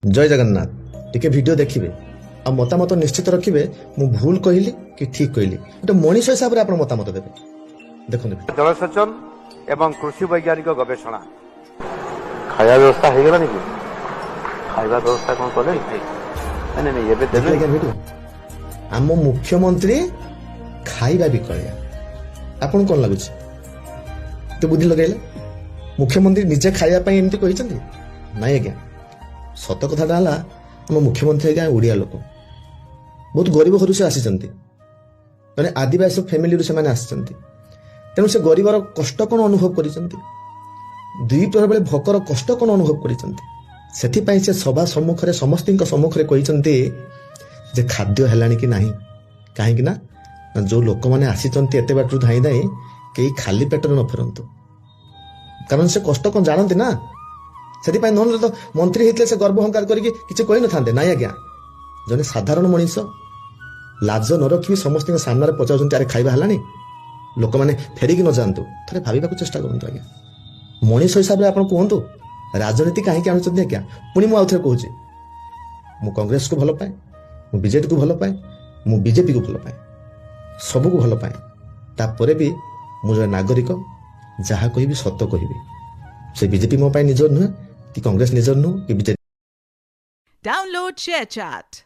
जय जगन्नाथ टिके वीडियो देखिए आ मतामत निश्चित रखिए मु भूल कहली कि ठीक कहली गोटे मनीष हिसाब से आप मतामत देवे देखो जलसेचन एवं कृषि वैज्ञानिक गवेषणा खाया व्यवस्था हो गला कि खाଇବା व्यवस्था कौन कले नहीं ये वीडियो आम मुख्यमंत्री खाଇବା विकलिया आपन कौन लगुच तो बुद्धि लगेला मुख्यमंत्री निजे खाଇବା ପାଇଁ एमती कहिसंती नाही आज्ञा सत कथाटा है आम मुख्यमंत्री आज्ञा ओडिया लोक बहुत गरीब घर से आसीचंती माने आदिवासी फैमिली से माने आसीचंती तेणु से गरीबर कष्ट कौन अनुभव करिसंती दुई प्रहर बेले भकर कष्ट कौन अनुभव करिसंती सेथिपाई से सभा सम्मुख रे समस्तिंक सम्मुख रे कहिसंती जे खाद्य हेलानी कि नाही काहे कि ना जो लोक माने आसीचंती एते बाटू धाई धाई केही खाली पेटर न फेरंतु कारण से कष्ट कौन जानती ना से नहले तो मंत्री होते से गर्व अहंकार करके किसी कही न था ना आज्ञा जने साधारण मनीष लाज न रखी समस्त सामने पचार अरे खाଇବା है लोक मैंने फेरिक न जातु थे भाव चेष्टा करूँ आज्ञा मनीष हिसाब से आप कहतु राजनीति कहीं आणुच्च आज्ञा पुणी मुझे कहूँ मु कांग्रेस को भल पाए मु बीजेपी को भल पाए मु बीजेपी को भल पाए सबको भल पाए तापर भी मुझे नागरिक जहाँ कहि सत कहि से बीजेपी मो निजर नुहे कि कांग्रेस निजर नुह कि बीजेपी Download ShareChat.